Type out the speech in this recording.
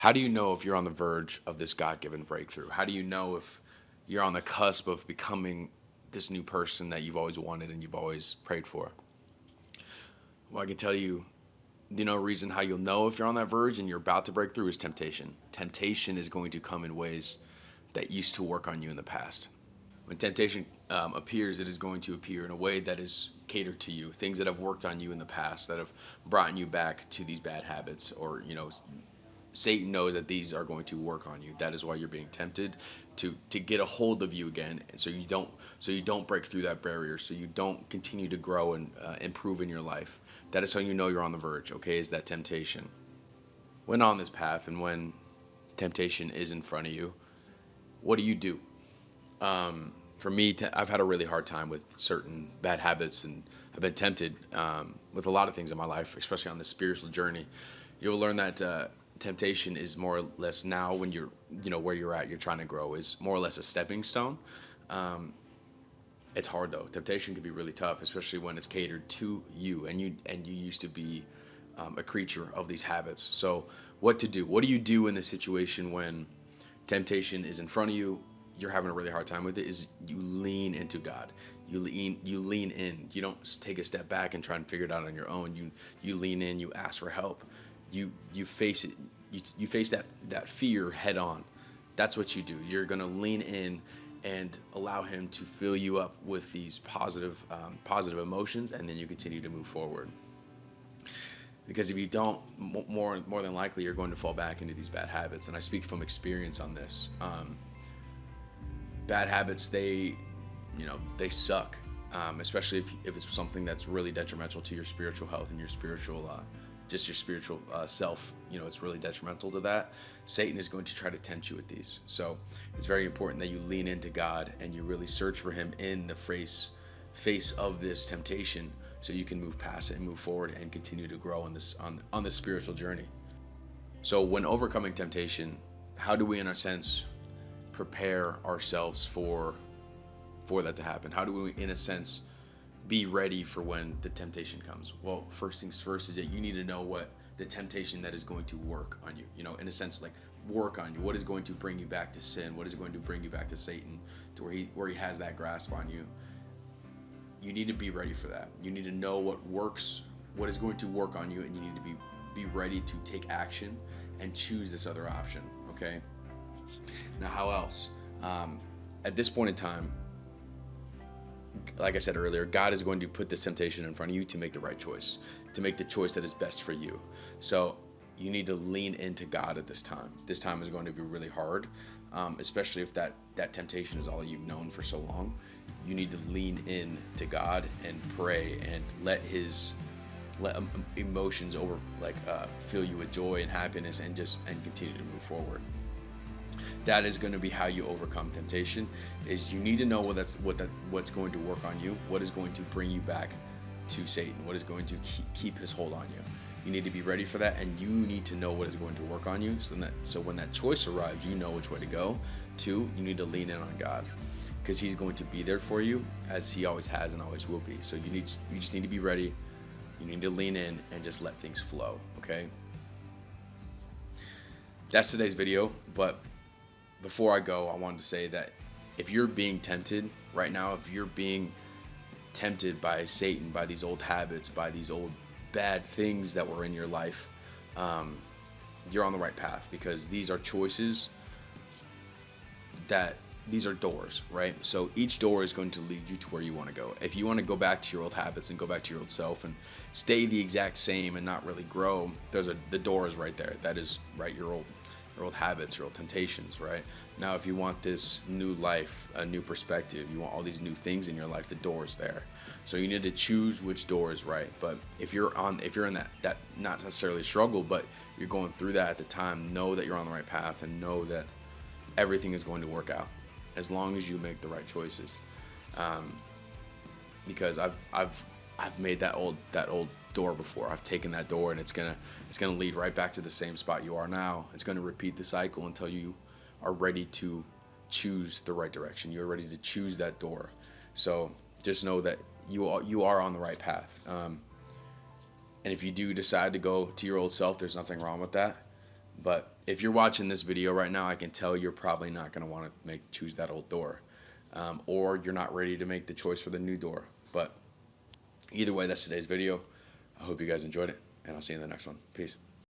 How do you know if you're on the verge of this God-given breakthrough? How do you know if you're on the cusp of becoming this new person that you've always wanted and you've always prayed for? Well, I can tell you, reason how you'll know if you're on that verge and you're about to break through is temptation. Temptation is going to come in ways that used to work on you in the past. When temptation appears, it is going to appear in a way that is catered to you. Things that have worked on you in the past that have brought you back to these bad habits, or Satan knows that these are going to work on you. That is why you're being tempted to get a hold of you again, and so you don't break through that barrier, so you don't continue to grow and improve in your life. That is how you know you're on the verge. Okay, is that temptation? When on this path, and when temptation is in front of you, what do you do? For me, I've had a really hard time with certain bad habits, and I've been tempted with a lot of things in my life, especially on the spiritual journey. You'll learn that temptation is more or less now when where you're at, you're trying to grow, is more or less a stepping stone. It's hard though. Temptation can be really tough, especially when it's catered to you, and you used to be a creature of these habits. So, what to do? What do you do in this situation when temptation is in front of you? You're having a really hard time with it. Is you lean into God. You lean in. You don't just take a step back and try and figure it out on your own. You lean in. You ask for help. You face it. You face that fear head on. That's what you do. You're gonna lean in and allow Him to fill you up with these positive emotions, and then you continue to move forward. Because if you don't, more than likely you're going to fall back into these bad habits. And I speak from experience on this. Bad habits, they suck, especially if it's something that's really detrimental to your spiritual health and your spiritual just your spiritual self. It's really detrimental to that. Satan is going to try to tempt you with these. So it's very important that you lean into God and you really search for Him in the face of this temptation, so you can move past it and move forward and continue to grow on this spiritual journey. So when overcoming temptation, how do we, in a sense, prepare ourselves for that to happen? How do we, in a sense, be ready for when the temptation comes? Well, first things first is that you need to know what the temptation that is going to work on you, in a sense, like work on you. What is going to bring you back to sin? What is going to bring you back to Satan, to where he has that grasp on you? You need to be ready for that. You need to know what is going to work on you, and you need to be ready to take action and choose this other option. Okay. Now, how else? At this point in time, like I said earlier, God is going to put this temptation in front of you to make the right choice, to make the choice that is best for you. So you need to lean into God at this time. This time is going to be really hard, especially if that temptation is all you've known for so long. You need to lean in to God and pray and let emotions fill you with joy and happiness, and continue to move forward. That is going to be how you overcome temptation. Is you need to know what's going to work on you, what is going to bring you back to Satan, what is going to keep his hold on you. You need to be ready for that, and you need to know what is going to work on you, so when that choice arrives, you know which way to go. Two, you need to lean in on God, because He's going to be there for you, as He always has and always will be. So you just need to be ready. You need to lean in and just let things flow. Okay. That's today's video, but before I go, I wanted to say that if you're being tempted right now, if you're being tempted by Satan, by these old habits, by these old bad things that were in your life, you're on the right path, because these are choices these are doors, right? So each door is going to lead you to where you want to go. If you want to go back to your old habits and go back to your old self and stay the exact same and not really grow, the door is right there. That is right, your old habits, your old temptations, right? Now, if you want this new life, a new perspective, you want all these new things in your life, the door is there. So you need to choose which door is right. But if you're in that not necessarily struggle, but you're going through that at the time, know that you're on the right path, and know that everything is going to work out as long as you make the right choices. Because I've made that old door before. I've taken that door, and it's gonna lead right back to the same spot you are now. It's gonna repeat the cycle until you are ready to choose the right direction. You're ready to choose that door. So just know that you are on the right path. And if you do decide to go to your old self, there's nothing wrong with that. But if you're watching this video right now, I can tell you're probably not going to want to choose that old door, or you're not ready to make the choice for the new door. But either way, that's today's video. I hope you guys enjoyed it, and I'll see you in the next one. Peace.